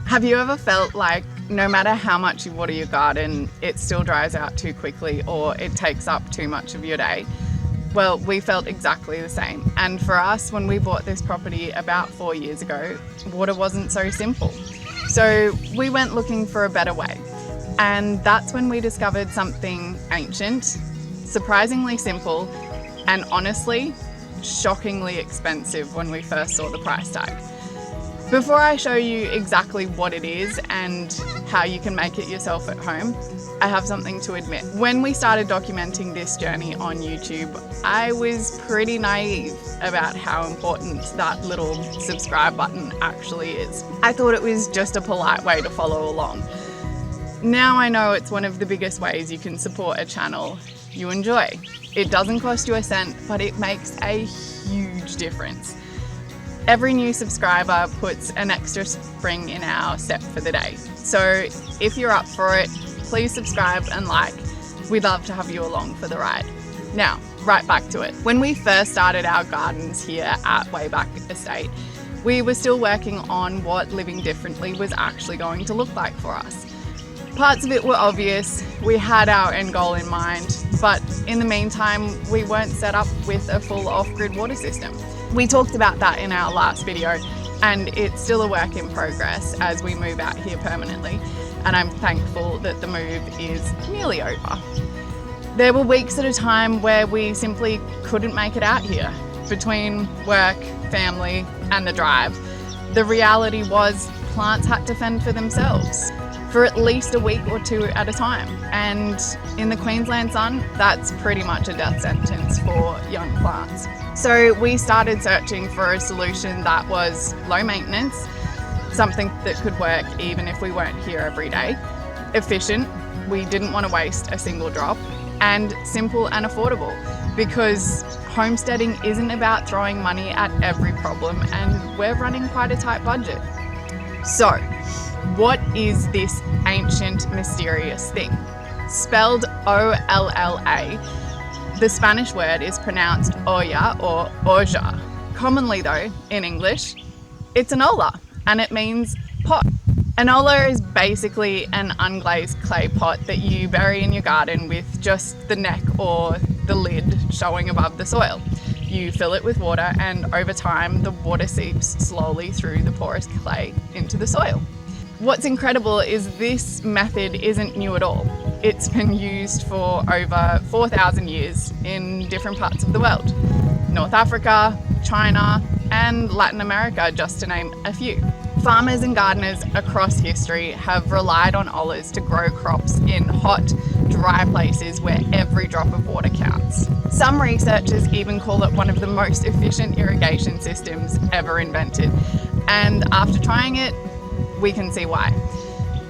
Have you ever felt like no matter how much you water your garden, it still dries out too quickly or it takes up too much of your day? Well, we felt exactly the same. And for us, when we bought this property about 4 years ago, water wasn't so simple. So we went looking for a better way. And that's when we discovered something ancient, surprisingly simple, and honestly, shockingly expensive when we first saw the price tag. Before I show you exactly what it is and how you can make it yourself at home, I have something to admit. When we started documenting this journey on YouTube, I was pretty naive about how important that little subscribe button actually is. I thought it was just a polite way to follow along. Now I know it's one of the biggest ways you can support a channel you enjoy. It doesn't cost you a cent, but it makes a huge difference. Every new subscriber puts an extra spring in our step for the day. So if you're up for it, please subscribe and like. We'd love to have you along for the ride. Now, right back to it. When we first started our gardens here at Wayback Estate, we were still working on what living differently was actually going to look like for us. Parts of it were obvious. We had our end goal in mind, but in the meantime, we weren't set up with a full off-grid water system. We talked about that in our last video, and it's still a work in progress as we move out here permanently, and I'm thankful that the move is nearly over. There were weeks at a time where we simply couldn't make it out here. Between work, family, and the drive, the reality was plants had to fend for themselves for at least a week or two at a time. And in the Queensland sun, that's pretty much a death sentence for young plants. So we started searching for a solution that was low maintenance, something that could work even if we weren't here every day, efficient, we didn't want to waste a single drop, and simple and affordable, because homesteading isn't about throwing money at every problem, and we're running quite a tight budget. So, what is this ancient, mysterious thing? Spelled O-L-L-A, the Spanish word is pronounced olla or olla. Commonly though, in English, it's an olla, and it means pot. An olla is basically an unglazed clay pot that you bury in your garden with just the neck or the lid showing above the soil. You fill it with water, and over time the water seeps slowly through the porous clay into the soil. What's incredible is this method isn't new at all. It's been used for over 4,000 years in different parts of the world. North Africa, China, and Latin America, just to name a few. Farmers and gardeners across history have relied on ollas to grow crops in hot, dry places where every drop of water counts. Some researchers even call it one of the most efficient irrigation systems ever invented. And after trying it, we can see why.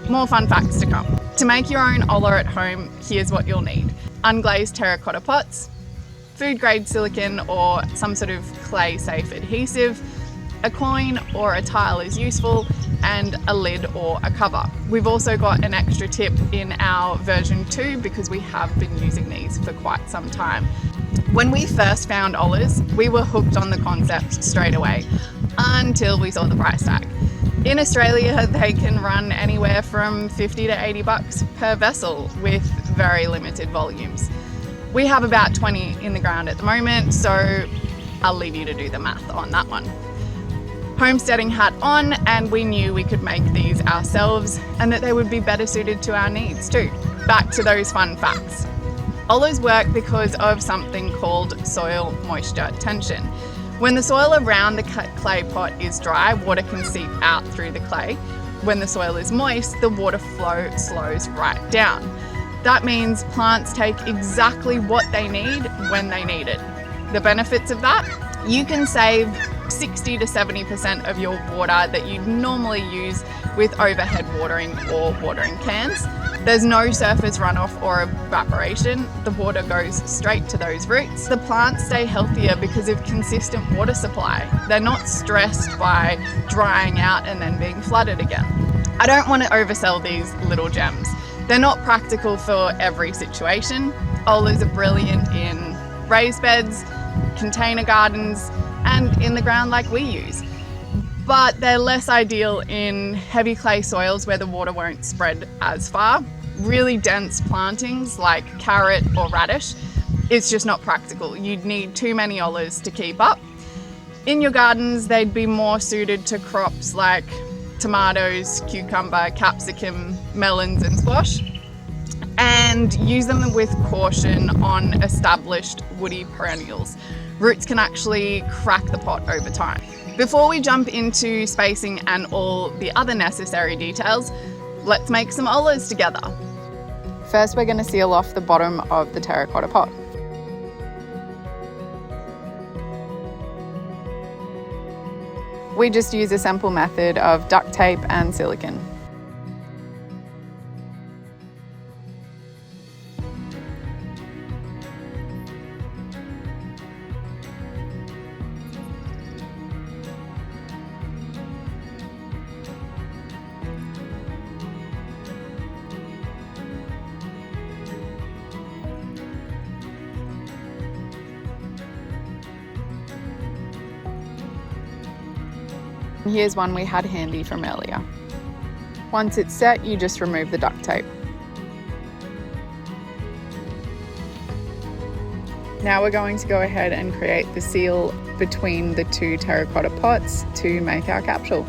More fun facts to come. To make your own olla at home, here's what you'll need. Unglazed terracotta pots, food grade silicone or some sort of clay safe adhesive, a coin or a tile is useful, and a lid or a cover. We've also got an extra tip in our version 2 because we have been using these for quite some time. When we first found ollas, we were hooked on the concept straight away until we saw the price tag. In Australia, they can run anywhere from 50 to 80 bucks per vessel with very limited volumes. We have about 20 in the ground at the moment, so I'll leave you to do the math on that one. Homesteading hat on, and we knew we could make these ourselves and that they would be better suited to our needs too. Back to those fun facts. Ollas work because of something called soil moisture tension. When the soil around the clay pot is dry, water can seep out through the clay. When the soil is moist, the water flow slows right down. That means plants take exactly what they need when they need it. The benefits of that? You can save 60 to 70% of your water that you'd normally use with overhead watering or watering cans. There's no surface runoff or evaporation. The water goes straight to those roots. The plants stay healthier because of consistent water supply. They're not stressed by drying out and then being flooded again. I don't want to oversell these little gems. They're not practical for every situation. Ollas are brilliant in raised beds, container gardens, and in the ground like we use. but they're less ideal in heavy clay soils where the water won't spread as far. Really dense plantings like carrot or radish, it's just not practical. You'd need too many ollas to keep up. In your gardens, they'd be more suited to crops like tomatoes, cucumber, capsicum, melons and squash. And use them with caution on established woody perennials. Roots can actually crack the pot over time. Before we jump into spacing and all the other necessary details, let's make some ollas together. First, we're going to seal off the bottom of the terracotta pot. We just use a simple method of duct tape and silicone. Here's one we had handy from earlier. Once it's set, you just remove the duct tape. Now we're going to go ahead and create the seal between the two terracotta pots to make our capsule.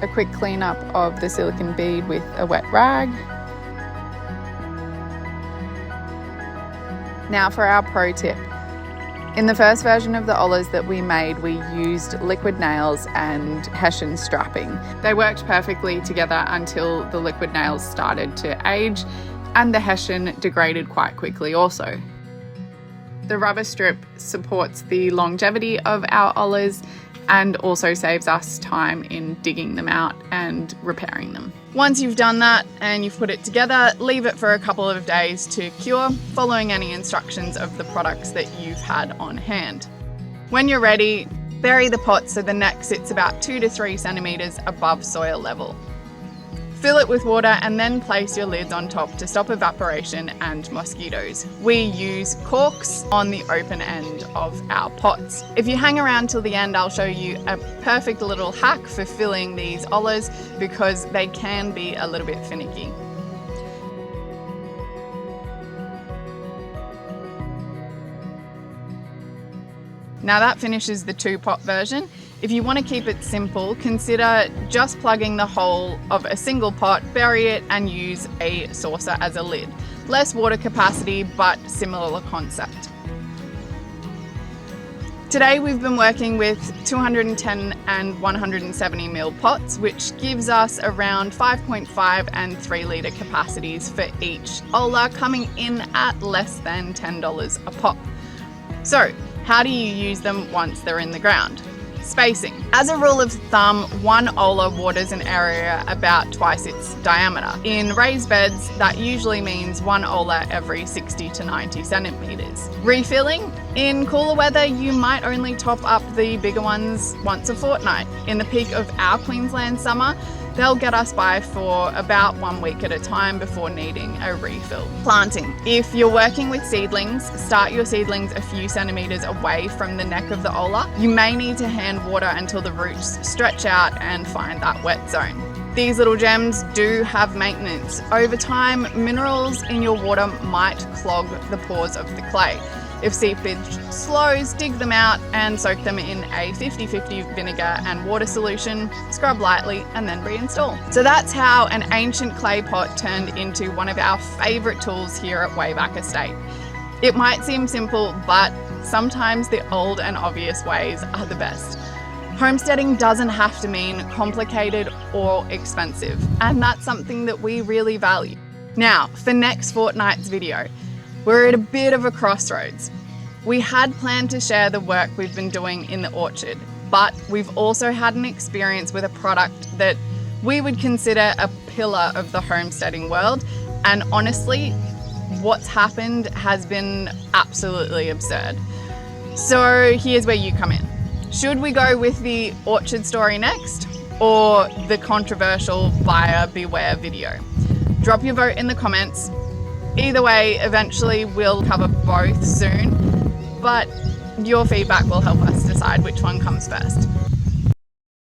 A quick cleanup of the silicone bead with a wet rag. Now for our pro tip. In the first version of the ollas that we made, we used liquid nails and hessian strapping. They worked perfectly together until the liquid nails started to age and the hessian degraded quite quickly also. The rubber strip supports the longevity of our ollas and also saves us time in digging them out and repairing them. Once you've done that and you've put it together, leave it for a couple of days to cure, following any instructions of the products that you've had on hand. When you're ready, bury the pot so the neck sits about 2 to 3 centimeters above soil level. Fill it with water and then place your lids on top to stop evaporation and mosquitoes. We use corks on the open end of our pots. If you hang around till the end, I'll show you a perfect little hack for filling these ollas because they can be a little bit finicky. Now that finishes the 2-pot version. If you want to keep it simple, consider just plugging the hole of a single pot, bury it and use a saucer as a lid. Less water capacity, but similar concept. Today we've been working with 210 and 170 ml pots, which gives us around 5.5 and 3 litre capacities for each olla, coming in at less than $10 a pop. So, how do you use them once they're in the ground? Spacing. As a rule of thumb, 1 olla waters an area about twice its diameter. In raised beds, that usually means 1 olla every 60 to 90 centimeters. Refilling. In cooler weather, you might only top up the bigger ones once a fortnight. In the peak of our Queensland summer, they'll get us by for about 1 week at a time before needing a refill. Planting. If you're working with seedlings, start your seedlings a few centimeters away from the neck of the olla. You may need to hand water until the roots stretch out and find that wet zone. These little gems do have maintenance. Over time, minerals in your water might clog the pores of the clay. If seepage slows, dig them out and soak them in a 50-50 vinegar and water solution, scrub lightly and then reinstall. So that's how an ancient clay pot turned into one of our favourite tools here at Wayback Estate. It might seem simple, but sometimes the old and obvious ways are the best. Homesteading doesn't have to mean complicated or expensive, and that's something that we really value. Now, for next fortnight's video, we're at a bit of a crossroads. We had planned to share the work we've been doing in the orchard, but we've also had an experience with a product that we would consider a pillar of the homesteading world, and honestly, what's happened has been absolutely absurd. So here's where you come in. Should we go with the orchard story next, or the controversial buyer beware video? Drop your vote in the comments. Either way, eventually we'll cover both soon, but your feedback will help us decide which one comes first.